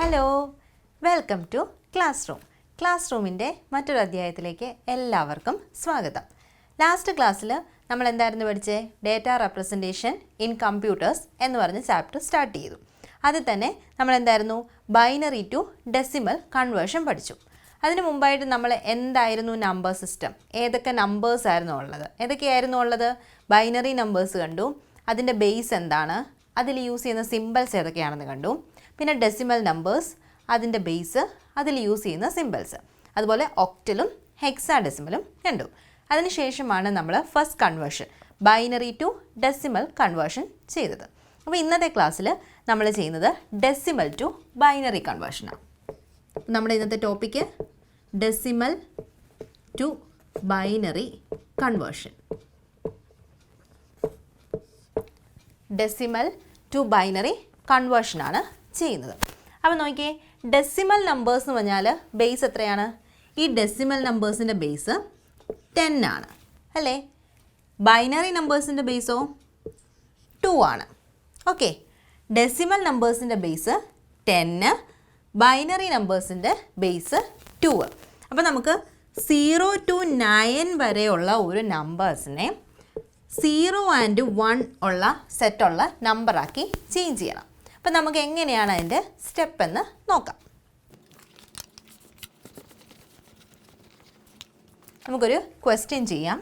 Hello, welcome two class റൂമിൻ്റെ മറ്റൊരു അധ്യായത്തിലേക്ക് എല്ലാവർക്കും സ്വാഗതം. ലാസ്റ്റ് ക്ലാസ്സിൽ നമ്മൾ എന്തായിരുന്നു പഠിച്ചേ? ഡേറ്റ റെപ്രസെൻറ്റേഷൻ ഇൻ കമ്പ്യൂട്ടേഴ്സ് എന്ന് പറഞ്ഞ് ചാപ്റ്റർ സ്റ്റാർട്ട് ചെയ്തു. അതിൽ തന്നെ നമ്മൾ എന്തായിരുന്നു? ബൈനറി ടു ഡെസിമൽ കൺവേർഷൻ പഠിച്ചു. അതിന് മുമ്പായിട്ട് നമ്മൾ എന്തായിരുന്നു നമ്പർ സിസ്റ്റം, ഏതൊക്കെ നമ്പേഴ്സ് ആയിരുന്നു ഉള്ളത്, ഏതൊക്കെയായിരുന്നു ഉള്ളത്? ബൈനറി നമ്പേഴ്സ് കണ്ടു, അതിൻ്റെ ബേസ് എന്താണ്, അതിൽ യൂസ് ചെയ്യുന്ന സിമ്പിൾസ് ഏതൊക്കെയാണെന്ന് കണ്ടു. പിന്നെ ഡെസിമൽ നമ്പേഴ്സ്, അതിൻ്റെ ബേസ്, അതിൽ യൂസ് ചെയ്യുന്ന സിമ്പിൾസ്, അതുപോലെ ഒക്ടലും ഹെക്സാഡെസിമലും കണ്ടു. അതിനുശേഷമാണ് നമ്മൾ first conversion binary to decimal conversion ചെയ്തത്. അപ്പോൾ ഇന്നത്തെ ക്ലാസ്സിൽ നമ്മൾ ചെയ്യുന്നത് ഡെസിമൽ ടു ബൈനറി കൺവേർഷനാണ്. നമ്മുടെ ഇന്നത്തെ topic decimal to binary conversion. Decimal to binary കൺവേർഷനാണ് ചെയ്യുന്നത്. അപ്പോൾ നോക്കിയേ, ഡെസിമൽ നമ്പേഴ്സ് എന്ന് പറഞ്ഞാൽ ബേസ് എത്രയാണ്? ഈ ഡെസിമൽ നമ്പേഴ്സിൻ്റെ ബേസ് 10 ആണ് അല്ലേ? ബൈനറി നമ്പേഴ്സിൻ്റെ ബേസോ 2 ആണ്. ഓക്കെ, ഡെസിമൽ നമ്പേഴ്സിൻ്റെ ബേസ് 10, ബൈനറി നമ്പേഴ്സിൻ്റെ ബേസ് 2. അപ്പോൾ നമുക്ക് 0 to 9 വരെയുള്ള ഒരു നമ്പേഴ്സിനെ 0 and 1 ഉള്ള സെറ്റുള്ള നമ്പറാക്കി ചേഞ്ച് ചെയ്യണം. അപ്പോൾ നമുക്ക് എങ്ങനെയാണ് അതിൻ്റെ സ്റ്റെപ്പ് എന്ന് നോക്കാം. നമുക്കൊരു ക്വസ്റ്റ്യൻ ചെയ്യാം.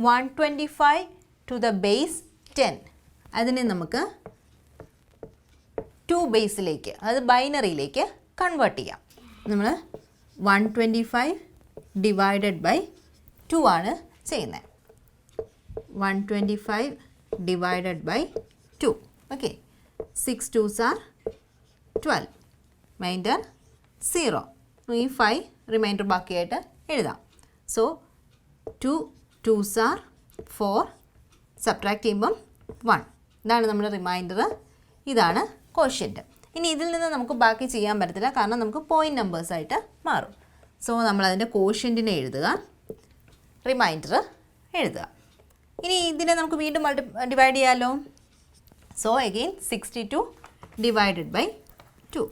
(125 to the base 10) അതിനെ നമുക്ക് 2 ബേസിലേക്ക്, അതായത് ബൈനറിയിലേക്ക് കൺവേർട്ട് ചെയ്യാം. നമ്മൾ 125 ഡിവൈഡഡ് ബൈ 2 ആണ് ചെയ്യുന്നത്. 125 divided by 2. Okay, 6 2s are 12, remainder 0. ഈ 5 റിമൈൻഡർ ബാക്കിയായിട്ട് എഴുതാം. സോ 2 2s are 4, സബ്ട്രാക്ട് ചെയ്യുമ്പം 1. ഇതാണ് നമ്മുടെ റിമൈൻഡർ, ഇതാണ് കോഷ്യൻ്റ്. ഇനി ഇതിൽ നിന്ന് നമുക്ക് ബാക്കി ചെയ്യാൻ പറ്റത്തില്ല, കാരണം നമുക്ക് പോയിൻറ്റ് നമ്പേഴ്സായിട്ട് മാറും. സോ നമ്മളതിൻ്റെ കോഷ്യൻറ്റിനെ എഴുതുക, റിമൈൻഡർ എഴുതുക. ഇനി ഇതിനെ നമുക്ക് വീണ്ടും ഡിവൈഡ് ചെയ്യാമല്ലോ. So again 62 divided by 2.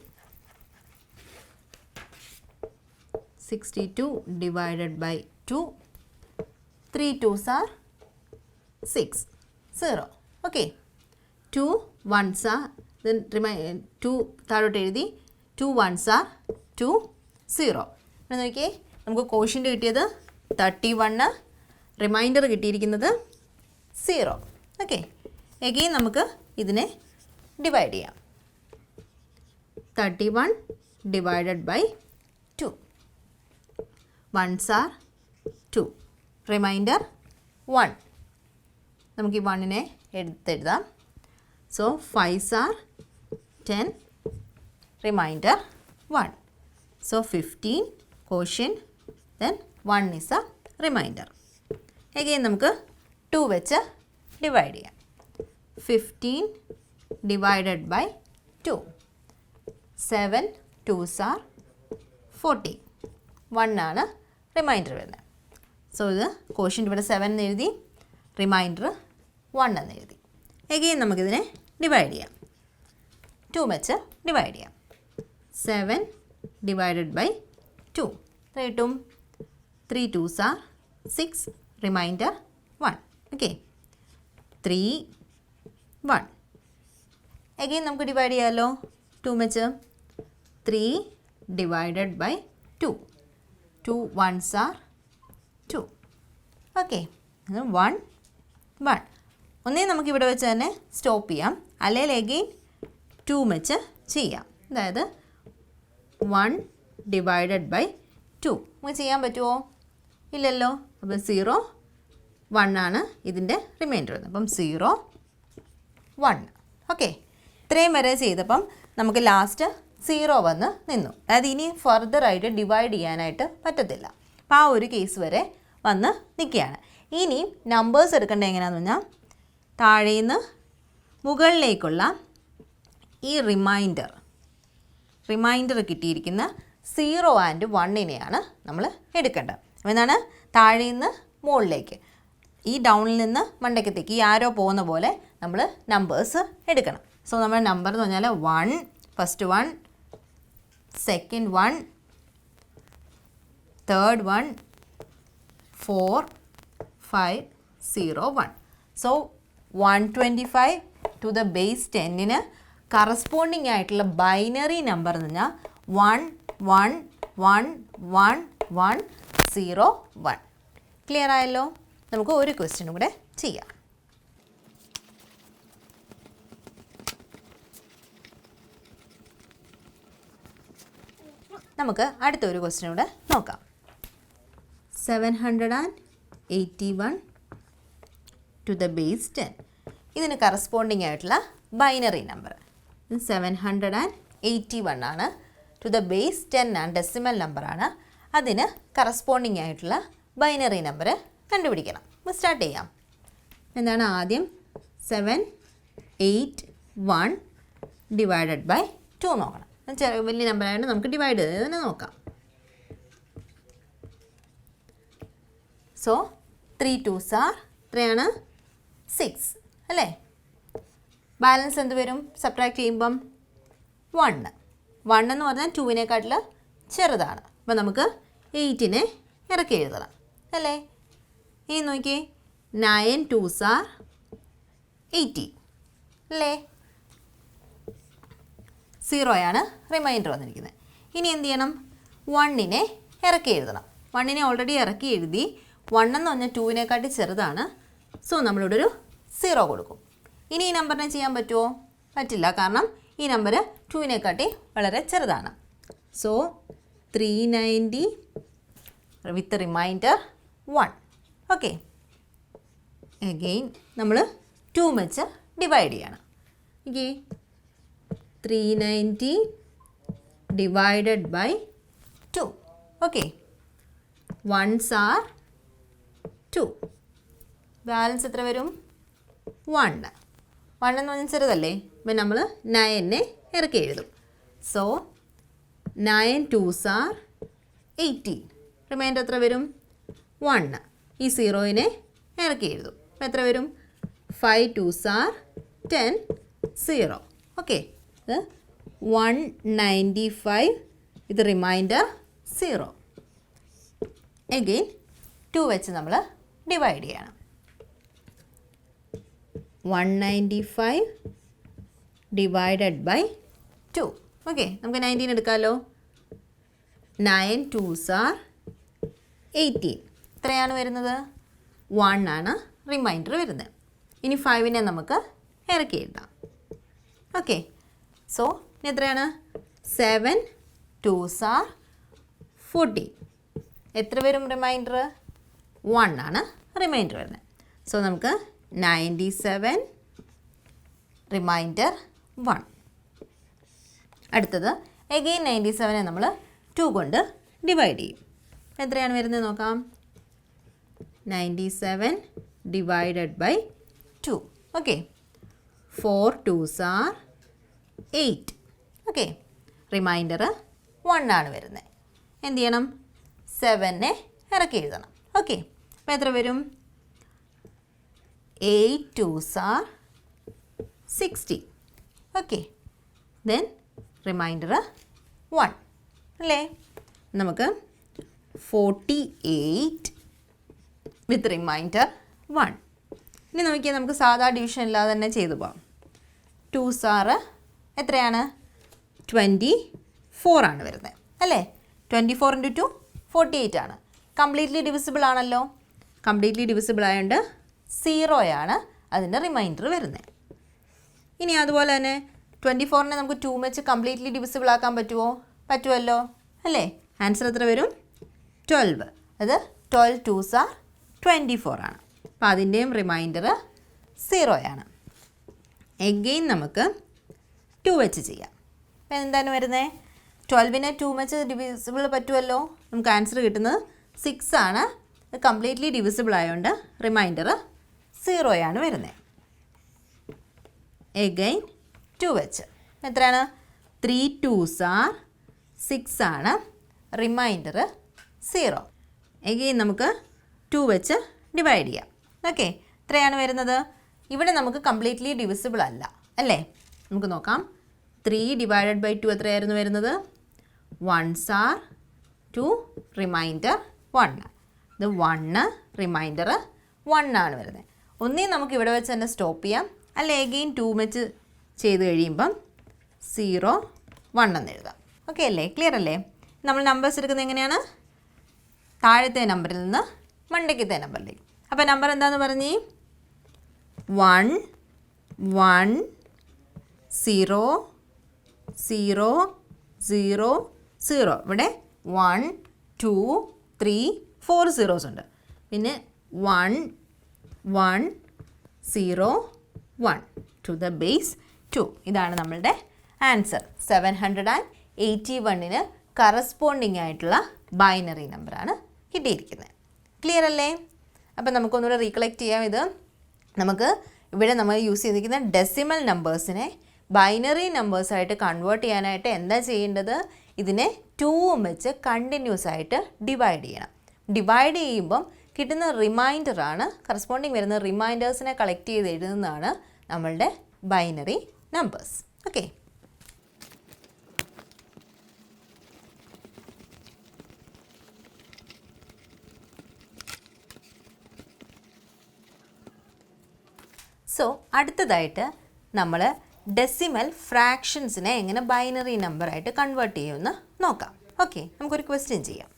62 divided by 2. 3 2s are 6, 0. Okay, 2 1s are, then 2 താഴോട്ട് എഴുതി, 2 1s are 2, 0. ഇവിടെ നോക്കിയേ, നമുക്ക് കോഷ്യൻ്റ് കിട്ടിയത് 31, റിമൈൻഡർ കിട്ടിയിരിക്കുന്നത് 0. ഓക്കെ, എഗെയിൻ നമുക്ക് ഇതിനെ ഡിവൈഡ് ചെയ്യാം. 31 divided by 2. 1s are 2, reminder 1. നമുക്ക് ഈ 1നെ എടുത്തെഴുതാം. So 5s are 10, remainder 1. So 15 quotient, then 1 is a remainder. Again നമുക്ക് 2 വെച്ച് ഡിവൈഡ് ചെയ്യാം. 15 ഡിവൈഡഡ് ബൈ 2. 7 2s are 14, 1 ആണ് റിമൈൻഡർ വരുന്നത്. സോ ഇത് കോഷ്യൻ്റ് ഇവിടെ 7 എന്ന് എഴുതി, റിമൈൻഡർ 1 എന്ന് എഴുതി. എഗെയിൻ നമുക്കിതിനെ ഡിവൈഡ് ചെയ്യാം. 2 വെച്ച് ഡിവൈഡ് ചെയ്യാം. 7 ഡിവൈഡഡ് ബൈ 2 കിട്ടും. 3 2s are 6, remainder 1. Okay, 3 1. Again നമുക്ക് ഡിവൈഡ് ചെയ്യാമല്ലോ 2 വെച്ച്. 3 divided by 2. 2 1s are 2. Okay, 1 1. ഒന്നേ നമുക്ക് ഇവിടെ വെച്ച് തന്നെ സ്റ്റോപ്പ് ചെയ്യാം, അല്ലെങ്കിൽ എഗെയിൻ 2 വെച്ച് ചെയ്യാം. അതായത് 1 ഡിവൈഡഡ് ബൈ 2 നമുക്ക് ചെയ്യാൻ പറ്റുമോ? ഇല്ലല്ലോ. അപ്പോൾ 0 1 ആണ് ഇതിൻ്റെ റിമൈൻഡർ വരുന്നത്. അപ്പം 0 1. ഓക്കെ, ഇത്രയും വരെ ചെയ്തപ്പം നമുക്ക് ലാസ്റ്റ് 0 വന്ന് നിന്നു. അതായത് ഇനി ഫർദറായിട്ട് ഡിവൈഡ് ചെയ്യാനായിട്ട് പറ്റത്തില്ല. അപ്പോൾ ആ ഒരു കേസ് വരെ വന്ന് നിൽക്കുകയാണ്. ഇനി നമ്പേഴ്സ് എടുക്കേണ്ടത് എങ്ങനെയാണെന്ന് പറഞ്ഞാൽ, താഴേന്ന് മുകളിലേക്കുള്ള ഈ റിമൈൻഡർ കിട്ടിയിരിക്കുന്ന 0 and 1നെയാണ് നമ്മൾ എടുക്കേണ്ടത്. അപ്പോൾ എന്താണ്? താഴേന്ന് മുകളിലേക്ക് ഈ ഡൗണിൽ നിന്ന് മണ്ടയ്ക്കത്തേക്ക് ഈ ആരോ പോകുന്ന പോലെ നമ്മൾ നമ്പേഴ്സ് എടുക്കണം. സോ നമ്മുടെ നമ്പർ എന്ന് പറഞ്ഞാൽ 1, first 1, second 1, third 1, 4, 5, 0, 1. So 125 to the base 10ന് കറസ്പോണ്ടിങ് ആയിട്ടുള്ള ബൈനറി നമ്പർ എന്ന് പറഞ്ഞാൽ 1, 1, 1, 1, 1, 0, 1. ക്ലിയർ ആയല്ലോ? നമുക്ക് ഒരു ക്വസ്റ്റ്യൻ കൂടെ ചെയ്യാം. നമുക്ക് അടുത്തൊരു ക്വസ്റ്റ്യൻ കൂടെ നോക്കാം. 781 ടു ദ ബേസ് 10. ഇതിന് കറസ്പോണ്ടിങ് ആയിട്ടുള്ള ബൈനറി നമ്പർ 781 ആണ്. ടു ദ ബേസ് 10 ആണ്, ഡെസിമൽ നമ്പറാണ്. അതിന് കറസ്പോണ്ടിങ് ആയിട്ടുള്ള ബൈനറി നമ്പർ കണ്ടുപിടിക്കണം. സ്റ്റാർട്ട് ചെയ്യാം. എന്താണ് ആദ്യം 781 ഡിവൈഡഡ് ബൈ 2 നോക്കണം. വലിയ നമ്പറായതുകൊണ്ട് നമുക്ക് ഡിവൈഡ് ചെയ്ത് തന്നെ നോക്കാം. സോ 3 2s are എത്രയാണ് 6 അല്ലേ? ബാലൻസ് എന്ത് വരും സബ്ട്രാക്ട് ചെയ്യുമ്പം 1. 1 എന്ന് പറഞ്ഞാൽ 2വിനെക്കാട്ടിൽ ചെറുതാണ്. അപ്പോൾ നമുക്ക് 8നെ ഇറക്കി എഴുതണം അല്ലേ? ഇനി നോക്കിയേ 9 2s are 18 അല്ലേ? 0 റിമൈൻഡർ വന്നിരിക്കുന്നത്. ഇനി എന്ത് ചെയ്യണം? 1നെ ഇറക്കി എഴുതണം. 1നെ ഓൾറെഡി ഇറക്കി എഴുതി. 1 എന്ന് പറഞ്ഞാൽ 2വിനെക്കാട്ടി ചെറുതാണ്. സോ നമ്മളിവിടെ ഒരു 0 കൊടുക്കും. ഇനി ഈ നമ്പറിനെ ചെയ്യാൻ പറ്റുമോ? പറ്റില്ല, കാരണം ഈ നമ്പർ 2വിനെക്കാട്ടി വളരെ ചെറുതാണ്. So 390 with remainder 1. Okay, again നമ്മൾ 2 വെച്ച് ഡിവൈഡ് ചെയ്യണം. Okay, 390 divided by 2. Okay, 1s are 2. Balance എത്ര വരും? 1. 1 എന്ന് പറഞ്ഞാൽ ചെറുതല്ലേ? അപ്പം നമ്മൾ 9നെ ഇറക്കി എഴുതും. So 9 2s are 18. റിമൈൻഡർ എത്ര വരും? 1. ഈ 0നെ ഇറക്കി എഴുതും. അപ്പം എത്ര വരും? 5 2s are 10, 0. ഓക്കെ, ഇത് 195 ഇത് റിമൈൻഡർ 0. എഗെയിൻ 2 വെച്ച് നമ്മൾ ഡിവൈഡ് ചെയ്യണം. 195 ഡിവൈഡഡ് ബൈ 2. ഓക്കെ, നമുക്ക് 19 എടുക്കാമല്ലോ. 9 2s are 18. എത്രയാണ് വരുന്നത്? 1 ആണ് റിമൈൻഡർ വരുന്നത്. ഇനി 5നെ നമുക്ക് ഇറക്കി എഴുതാം. ഓക്കെ, സോ എത്രയാണ്? 7 2s are 14. എത്ര വരും റിമൈൻഡർ? 1 ആണ് റിമൈൻഡർ വരുന്നത്. സോ നമുക്ക് 97 റിമൈൻഡർ 1. അടുത്തത് എഗെയിൻ 97നെ നമ്മൾ 2 കൊണ്ട് ഡിവൈഡ് ചെയ്യും. എത്രയാണ് വരുന്നത് നോക്കാം. 97 divided by 2. Okay, 4 2s are 8. Okay, remainder 1 ആണ് വരുന്നത്. എന്ത് ചെയ്യണം? 7നെ ഇറക്കി എഴുതണം. ഓക്കെ, അപ്പോൾ എത്ര വരും? 8 2s are 60. Okay, then reminder 1 അല്ലേ? നമുക്ക് 48 വിത്ത് റിമൈൻഡർ 1. ഇനി നോക്കിയാൽ നമുക്ക് സാധാ ഡിവിഷൻ ഇല്ലാതെ തന്നെ ചെയ്തു പോകാം. 2s are എത്രയാണ്? 24 ആണ് വരുന്നത് അല്ലേ? 24 × 2 48 ആണ്. കംപ്ലീറ്റ്ലി ഡിവിസിബിൾ ആണല്ലോ. കംപ്ലീറ്റ്ലി ഡിവിസിബിൾ ആയതുകൊണ്ട് 0 അതിൻ്റെ റിമൈൻഡർ വരുന്നത്. ഇനി അതുപോലെ തന്നെ 24നെ നമുക്ക് 2 വെച്ച് കംപ്ലീറ്റ്ലി ഡിവിസിബിൾ ആക്കാൻ പറ്റുമോ? പറ്റുമല്ലോ അല്ലേ? ആൻസർ എത്ര വരും? 12. അത് 12 2s are 24 ആണ്. അപ്പോൾ അതിൻ്റെയും റിമൈൻഡർ 0 എഗെയിൻ നമുക്ക് 2 വെച്ച് ചെയ്യാം. അപ്പോൾ എന്താണ് വരുന്നത്? 12നെ 2 വെച്ച് ഡിവിസിബിൾ പറ്റുമല്ലോ. നമുക്ക് ആൻസർ കിട്ടുന്നത് 6 ആണ്. കംപ്ലീറ്റ്ലി ഡിവിസിബിൾ ആയതുകൊണ്ട് റിമൈൻഡർ 0 വരുന്നത്. എഗെയിൻ 2 വെച്ച് എത്രയാണ്? 3 2s are 6 ആണ്. റിമൈൻഡർ 0. എഗെയിൻ നമുക്ക് 2 വെച്ച് ഡിവൈഡ് ചെയ്യാം. ഓക്കെ, ഇത്രയാണ് വരുന്നത്. ഇവിടെ നമുക്ക് കംപ്ലീറ്റ്ലി ഡിവിസിബിൾ അല്ല അല്ലേ? നമുക്ക് നോക്കാം. 3 ഡിവൈഡഡ് ബൈ 2 എത്രയായിരുന്നു വരുന്നത്? 1s are 2, reminder 1. ഇത് 1, റിമൈൻഡർ 1 ആണ് വരുന്നത്. ഒന്നേ നമുക്ക് ഇവിടെ വെച്ച് തന്നെ സ്റ്റോപ്പ് ചെയ്യാം, അല്ല എഗെയിൻ 2 വെച്ച് ചെയ്ത് കഴിയുമ്പം 0, 1 എന്ന് എഴുതാം. ഓക്കെ അല്ലേ? ക്ലിയർ അല്ലേ? നമ്മൾ നമ്പേഴ്സ് എടുക്കുന്നത് എങ്ങനെയാണ്? താഴത്തെ നമ്പറിൽ നിന്ന് മണ്ടയ്ക്കത്തെ നമ്പറിലേക്ക്. അപ്പോൾ നമ്പർ എന്താണെന്ന് പറഞ്ഞേ? 1 1 0 0 0 0. ഇവിടെ 1 2 3 4 സീറോസ് ഉണ്ട്. പിന്നെ 1 1 0 1 ടു ദ ബേസ് 2. ഇതാണ് നമ്മളുടെ ആൻസർ. 781-ന് കറസ്പോണ്ടിങ് ആയിട്ടുള്ള ബൈനറി നമ്പറാണ് കിട്ടിയിരിക്കുന്നത്. ക്ലിയർ അല്ലേ? അപ്പം നമുക്കൊന്നുകൂടെ റീകളക്ട് ചെയ്യാം. ഇത് നമുക്ക് ഇവിടെ നമ്മൾ യൂസ് ചെയ്തിരിക്കുന്ന ഡെസിമൽ നമ്പേഴ്സിനെ ബൈനറി നമ്പേഴ്സായിട്ട് കൺവേർട്ട് ചെയ്യാനായിട്ട് എന്താ ചെയ്യേണ്ടത്? ഇതിനെ 2 വെച്ച് കണ്ടിന്യൂസ് ആയിട്ട് ഡിവൈഡ് ചെയ്യണം. ഡിവൈഡ് ചെയ്യുമ്പം കിട്ടുന്ന റിമൈൻഡറാണ്, കറസ്പോണ്ടിങ് വരുന്ന റിമൈൻഡേഴ്സിനെ കളക്ട് ചെയ്ത് എഴുതുന്നതാണ് നമ്മളുടെ ബൈനറി നമ്പേഴ്സ്. ഓക്കെ, സോ അടുത്തതായിട്ട് നമ്മൾ ഡെസിമൽ ഫ്രാക്ഷൻസിനെ എങ്ങനെ ബൈനറി നമ്പറായിട്ട് കൺവേർട്ട് ചെയ്യുമെന്ന് നോക്കാം. ഓക്കെ, നമുക്കൊരു ക്വസ്റ്റ്യൻ ചെയ്യാം.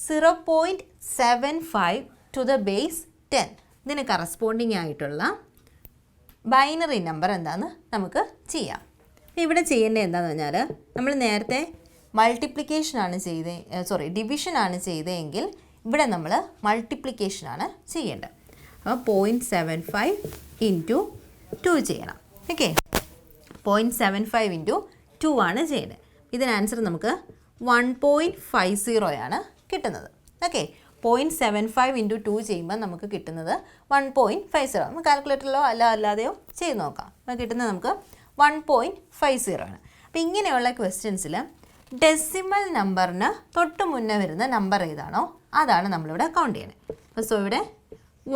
.75 ടു ദ ബേസ് 10. ഇതിന് കറസ്പോണ്ടിങ് ആയിട്ടുള്ള ബൈനറി നമ്പർ എന്താണെന്ന് നമുക്ക് ചെയ്യാം. ഇവിടെ ചെയ്യേണ്ടത് എന്താണെന്ന് പറഞ്ഞാൽ, നമ്മൾ നേരത്തെ മൾട്ടിപ്ലിക്കേഷനാണ് ഡിവിഷനാണ് ചെയ്തതെങ്കിൽ ഇവിടെ നമ്മൾ മൾട്ടിപ്ലിക്കേഷനാണ് ചെയ്യേണ്ടത്. അപ്പോൾ 0.75 ഇൻറ്റു 2 ചെയ്യണം. ഓക്കെ, 0.75 ഇൻറ്റു 2 ആണ് ചെയ്യുന്നത്. ഇതിന് ആൻസർ നമുക്ക് 1.50 ആണ് കിട്ടുന്നത്. ഓക്കെ, 0.75 ഇൻറ്റു 2 ചെയ്യുമ്പോൾ നമുക്ക് കിട്ടുന്നത് 1.50. നമുക്ക് കാൽക്കുലേറ്ററിലോ അല്ലാതെയോ ചെയ്ത് നോക്കാം. അപ്പോൾ കിട്ടുന്നത് നമുക്ക് 1.50 ആണ്. അപ്പോൾ ഇങ്ങനെയുള്ള ക്വസ്റ്റ്യൻസിൽ ഡെസിമൽ നമ്പറിന് തൊട്ട് മുന്നേ വരുന്ന നമ്പർ ഏതാണോ അതാണ് നമ്മളിവിടെ കൗണ്ട് ചെയ്യണത്. അപ്പോൾ സോ ഇവിടെ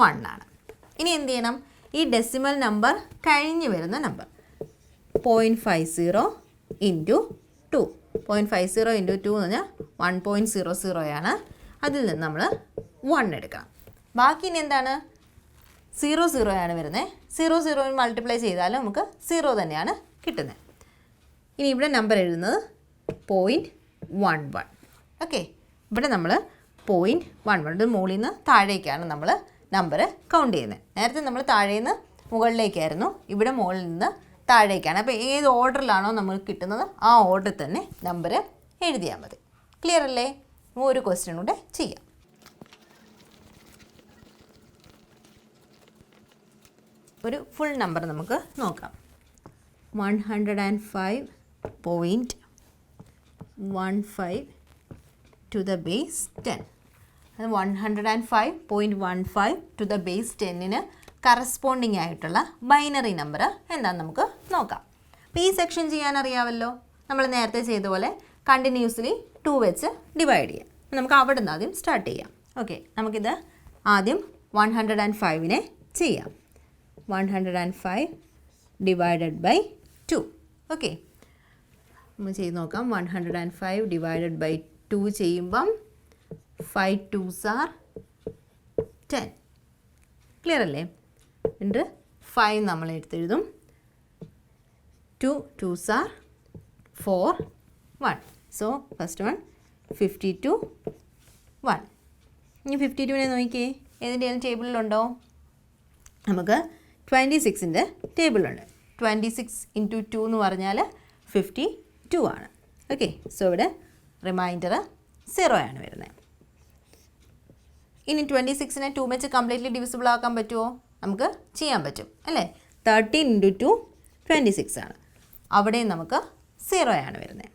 1 ആണ്. ഇനി എന്ത് ചെയ്യണം? ഈ ഡെസിമൽ നമ്പർ കഴിഞ്ഞ് വരുന്ന നമ്പർ 0.50 ഇൻറ്റു 2. 0.50 ഇൻറ്റു 2 എന്ന് പറഞ്ഞാൽ 1.00 ആണ്. അതിൽ നിന്ന് നമ്മൾ 1 എടുക്കണം. ബാക്കി ഇനി എന്താണ്? 00 ആണ് വരുന്നത്. 00 മൾട്ടിപ്ലൈ ചെയ്താലും നമുക്ക് 0 തന്നെയാണ് കിട്ടുന്നത്. ഇനി ഇവിടെ നമ്പർ എഴുതുന്നത് 0.11. ഓക്കെ, ഇവിടെ നമ്മൾ 0.11 മുകളിൽ നിന്ന് താഴേക്കാണ് നമ്മൾ നമ്പർ കൗണ്ട് ചെയ്യുന്നത്. നേരത്തെ നമ്മൾ താഴെ നിന്ന് മുകളിലേക്കായിരുന്നു, ഇവിടെ മുകളിൽ നിന്ന് താഴേക്കാണ്. അപ്പോൾ ഏത് ഓർഡറിലാണോ നമുക്ക് കിട്ടുന്നത് ആ ഓർഡറിൽ തന്നെ നമ്പർ എഴുതിയാൽ മതി. ക്ലിയർ അല്ലേ? ഒരു ക്വസ്റ്റ്യൻ കൂടെ ചെയ്യാം. ഒരു ഫുൾ നമ്പർ നമുക്ക് നോക്കാം. 105.15 to the base 10. 105.15 to the base 10-ന് കറസ്പോണ്ടിങ് ആയിട്ടുള്ള ബൈനറി നമ്പർ എന്താണെന്ന് നമുക്ക് നോക്കാം. അപ്പോൾ ഈ സെക്ഷൻ ചെയ്യാൻ അറിയാമല്ലോ. നമ്മൾ നേരത്തെ ചെയ്ത പോലെ കണ്ടിന്യൂസ്ലി 2 വെച്ച് ഡിവൈഡ് ചെയ്യാം. നമുക്ക് അവിടെ നിന്ന് ആദ്യം സ്റ്റാർട്ട് ചെയ്യാം. ഓക്കെ, നമുക്കിത് ആദ്യം 105-നെ ചെയ്യാം. 105 ഡിവൈഡഡ് ബൈ 2. ഓക്കെ, നമ്മൾ ചെയ്ത് നോക്കാം. 105 ഡിവൈഡഡ് ബൈ 2 ചെയ്യുമ്പം 5 2s are 10. ക്ലിയർ അല്ലേ? എന്നിട്ട് 5 നമ്മൾ എടുത്തെഴുതും. 2 2s are 4 1. So first one 52 1. ഇനി 52-നെ നോക്കിയേ, ഏതിൻ്റെയും ടേബിളിലുണ്ടോ? നമുക്ക് 26-ൻ്റെ ടേബിളുണ്ട്. 26 ഇൻറ്റു 2 എന്ന് പറഞ്ഞാൽ 52 ആണ്. ഓക്കെ, സോ ഇവിടെ റിമൈൻഡർ 0 ആണ് വരുന്നത്. ഇനി 26-നെ 2 വെച്ച് കംപ്ലീറ്റ്ലി ഡിവിസിബിൾ ആക്കാൻ പറ്റുമോ? നമുക്ക് ചെയ്യാൻ പറ്റും അല്ലേ? 13 ഇൻറ്റു 2 26 ആണ്. അവിടെയും നമുക്ക് 0 ആണ് വരുന്നത്.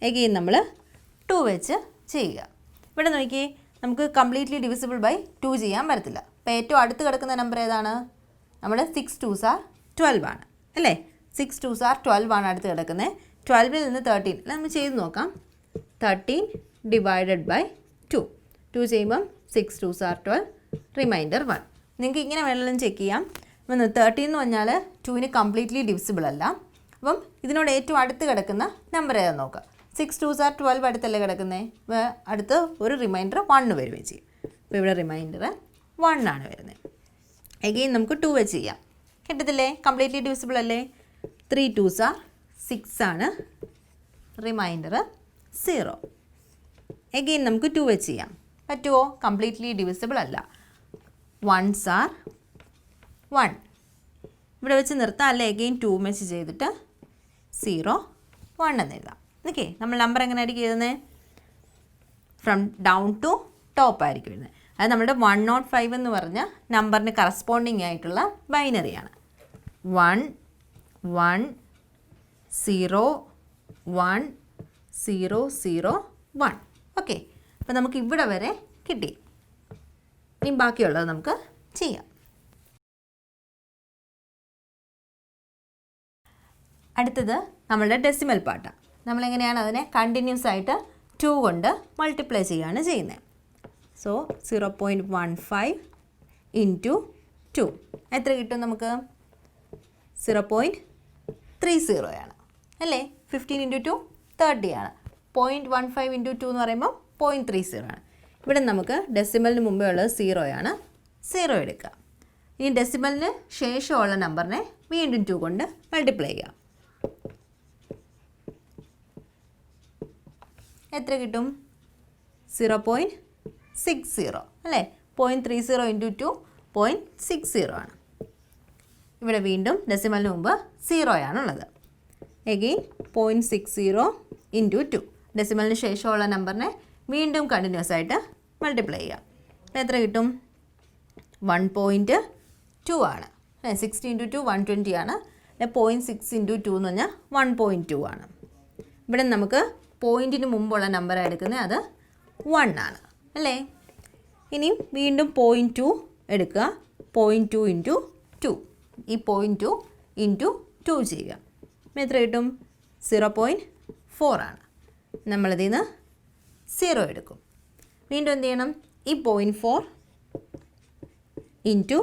എഗെയിൻ നമ്മൾ 2 വെച്ച് ചെയ്യുക. ഇവിടെ നോക്കിയേ, നമുക്ക് കംപ്ലീറ്റ്ലി ഡിവിസിബിൾ ബൈ 2 ചെയ്യാൻ പറ്റത്തില്ല. അപ്പോൾ ഏറ്റവും അടുത്ത് കിടക്കുന്ന നമ്പർ ഏതാണ്? നമ്മുടെ 6 2s are 12 ആണ് അല്ലേ? 6 2s are 12 ആണ് അടുത്ത് കിടക്കുന്നത്. 12 നിന്ന് 13 നമ്മൾ ചെയ്ത് നോക്കാം. 13 ഡിവൈഡഡ് ബൈ 2. 2 ചെയ്യുമ്പം 6 2s are 12, റിമൈൻഡർ 1. നിങ്ങൾക്ക് ഇങ്ങനെ വേണമെങ്കിലും ചെക്ക് ചെയ്യാം. അപ്പം 13 എന്ന് പറഞ്ഞാൽ 2ന് കംപ്ലീറ്റ്ലി ഡിവിസിബിൾ അല്ല. അപ്പം ഇതിനോട് ഏറ്റവും അടുത്ത് കിടക്കുന്ന നമ്പർ ഏതാണെന്ന് നോക്കാം. 6 2s are 12 അടുത്തല്ലേ കിടക്കുന്നത്. അടുത്ത് ഒരു റിമൈൻഡർ 1 വരുകയും ചെയ്യും. അപ്പോൾ ഇവിടെ റിമൈൻഡർ 1 ആണ് വരുന്നത്. എഗെയിൻ നമുക്ക് 2 വെച്ച് ചെയ്യാം. കിട്ടത്തില്ലേ? കംപ്ലീറ്റ്ലി ഡിവിസിബിൾ അല്ലേ. 3 2s are 6 ആണ്, റിമൈൻഡർ 0. എഗെയിൻ നമുക്ക് 2 വെച്ച് ചെയ്യാം. പറ്റുമോ? കംപ്ലീറ്റ്ലി ഡിവിസിബിൾ അല്ല. 1s are 1. ഇവിടെ വെച്ച് നിർത്താം അല്ലേ. എഗെയിൻ 2 വെച്ച് ചെയ്തിട്ട് 0 1 എന്ന് എഴുതാം. ഓക്കെ, നമ്മൾ നമ്പർ എങ്ങനെ ആയിരിക്കും എഴുതുന്നത്? ഫ്രം ഡൗൺ ടു ടോപ്പ് ആയിരിക്കും എഴുതുന്നത്. അത് നമ്മുടെ 105 എന്ന് പറഞ്ഞ നമ്പറിന് കറസ്പോണ്ടിങ് ആയിട്ടുള്ള ബൈനറിയാണ്. 1 1 0 1 0 0 1. ഓക്കെ, അപ്പോൾ നമുക്ക് ഇവിടെ വരെ കിട്ടി. ഇനി ബാക്കിയുള്ളത് നമുക്ക് ചെയ്യാം. അടുത്തത് നമ്മളുടെ ഡെസിമൽ പാർട്ടാണ്. നമ്മളെങ്ങനെയാണ് അതിനെ കണ്ടിന്യൂസ് ആയിട്ട് 2 കൊണ്ട് മൾട്ടിപ്ലൈ ചെയ്യുകയാണ് ചെയ്യുന്നത്. സോ 0.15 ഇൻറ്റു 2 എത്ര കിട്ടും നമുക്ക്? 0.30 ആണ് അല്ലേ. 15 ഇൻറ്റു 2 30 ആണ്. 0.15 ഇൻറ്റു 2 എന്ന് പറയുമ്പോൾ 0.30 ആണ്. ഇവിടെ നമുക്ക് ഡെസിമലിന് മുമ്പേ ഉള്ളത് 0 ആണ്. 0 എടുക്കുക. ഇനി ഡെസിമലിന് ശേഷമുള്ള നമ്പറിനെ വീണ്ടും 2 കൊണ്ട് മൾട്ടിപ്ലൈ ചെയ്യുക. എത്ര കിട്ടും? 0.60 അല്ലേ. 0.30 ഇൻറ്റു 2 0.60 ആണ്. ഇവിടെ വീണ്ടും ഡെസിമലിന് മുമ്പ് 0 ആണുള്ളത്. Again 0.60 into 2. ഡെസിമലിന് ശേഷമുള്ള നമ്പറിനെ വീണ്ടും കണ്ടിന്യൂസ് ആയിട്ട് മൾട്ടിപ്ലൈ ചെയ്യുക. എത്ര കിട്ടും? 1.2 ആണ്. 60 ഇൻറ്റു 2 120 ആണ്. 0.6 ഇൻറ്റു 2 എന്ന് പറഞ്ഞാൽ 1.2 ആണ്. ഇവിടെ നമുക്ക് പോയിൻറ്റിന് മുമ്പുള്ള നമ്പറാണ് എടുക്കുന്നത്, അത് 1 ആണ് അല്ലേ. ഇനിയും വീണ്ടും 0.2 എടുക്കുക. 0.2 ഇൻറ്റു 2. ഈ 0.2 ഇൻറ്റു 2 ചെയ്യുക. എത്ര കിട്ടും? 0.4 ആണ്. നമ്മളതിൽ നിന്ന് 0 എടുക്കും. വീണ്ടും എന്ത് ചെയ്യണം? ഈ 0.4 ഇൻറ്റു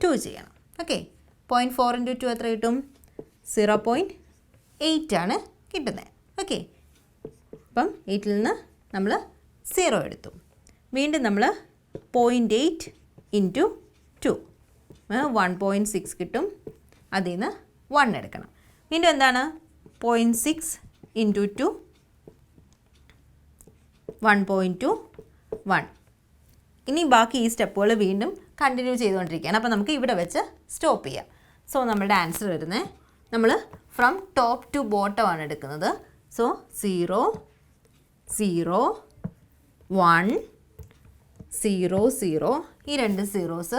2 ചെയ്യണം. ഓക്കെ, 0.4 ഇൻറ്റു 2 എത്ര കിട്ടും? 0.8 ആണ് കിട്ടുന്നത്. ഓക്കെ, അപ്പം 8ൽ നിന്ന് നമ്മൾ 0 എടുത്തു. വീണ്ടും നമ്മൾ 0.8 ഇൻറ്റു 2 1.6 കിട്ടും. അതിൽ നിന്ന് 1 എടുക്കണം. വീണ്ടും എന്താണ്? 0.6 ഇൻറ്റു 2 1.2 1. ഇനി ബാക്കി ഈ സ്റ്റെപ്പുകൾ വീണ്ടും കണ്ടിന്യൂ ചെയ്തുകൊണ്ടിരിക്കുകയാണ്. അപ്പോൾ നമുക്ക് ഇവിടെ വെച്ച് സ്റ്റോപ്പ് ചെയ്യാം. സോ നമ്മളുടെ ആൻസർ വരുന്നത് നമ്മൾ ഫ്രം ടോപ്പ് ടു ബോട്ടം ആണ് എടുക്കുന്നത്. സോ 0 0 1 0 0. ഈ 2 zeros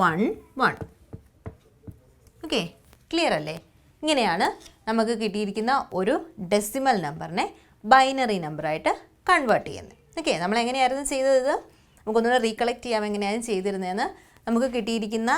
1 1. ഓക്കെ, ക്ലിയർ അല്ലേ? ഇങ്ങനെയാണ് നമുക്ക് കിട്ടിയിരിക്കുന്ന ഒരു ഡെസിമൽ നമ്പറിനെ ബൈനറി നമ്പറായിട്ട് കൺവേർട്ട് ചെയ്യുന്നത്. ഓക്കെ, നമ്മൾ എങ്ങനെയായിരുന്നു ചെയ്തത്? നമുക്കൊന്നുകൂടെ റീകളക്ട് ചെയ്യാം എങ്ങനെയാണ് ചെയ്തിരുന്നതെന്ന്. നമുക്ക് കിട്ടിയിരിക്കുന്ന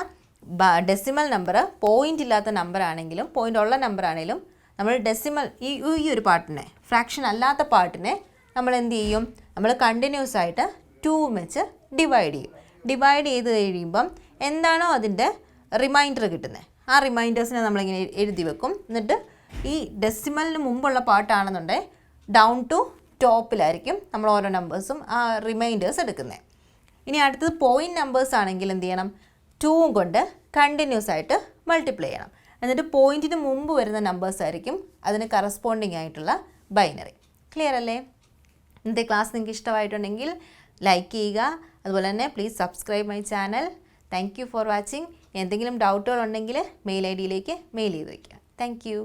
ഡെസിമൽ നമ്പർ പോയിൻ്റ് ഇല്ലാത്ത നമ്പർ ആണെങ്കിലും പോയിൻ്റ് ഉള്ള നമ്പർ ആണെങ്കിലും നമ്മൾ ഡെസിമൽ ഈ ഒരു പാർട്ടിനെ, ഫ്രാക്ഷൻ അല്ലാത്ത പാർട്ടിനെ നമ്മൾ എന്ത് ചെയ്യും? നമ്മൾ കണ്ടിന്യൂസ് ആയിട്ട് 2 വെച്ച് ഡിവൈഡ് ചെയ്യും. ഡിവൈഡ് ചെയ്ത് കഴിയുമ്പം എന്താണോ അതിൻ്റെ റിമൈൻഡർ കിട്ടുന്നത്, ആ റിമൈൻഡേഴ്സിനെ നമ്മളിങ്ങനെ എഴുതി വെക്കും. എന്നിട്ട് ഈ ഡെസിമലിന് മുമ്പുള്ള പാർട്ടാണെന്നുണ്ടെങ്കിൽ ഡൗൺ ടു ടോപ്പിലായിരിക്കും നമ്മൾ ഓരോ നമ്പേഴ്സും ആ റിമൈൻഡേഴ്സ് എടുക്കുന്നത്. ഇനി അടുത്തത് പോയിൻറ്റ് നമ്പേഴ്സ് ആണെങ്കിൽ എന്ത് ചെയ്യണം? 2 കൊണ്ട് കണ്ടിന്യൂസ് ആയിട്ട് മൾട്ടിപ്ലൈ ചെയ്യണം. എന്നിട്ട് പോയിൻറ്റിന് മുമ്പ് വരുന്ന നമ്പേഴ്സ് ആയിരിക്കും അതിന് കറസ്പോണ്ടിങ് ആയിട്ടുള്ള ബൈനറി. ക്ലിയർ അല്ലേ? ഇന്നത്തെ ക്ലാസ് നിങ്ങൾക്ക് ഇഷ്ടമായിട്ടുണ്ടെങ്കിൽ ലൈക്ക് ചെയ്യുക. അതുപോലെ തന്നെ please subscribe my channel. Thank you for watching. എന്തെങ്കിലും ഡൗട്ടുകൾ ഉണ്ടെങ്കിൽ മെയിൽ ID യിലേക്ക് മെയിൽ ചെയ്ത് വയ്ക്കുക. Thank you.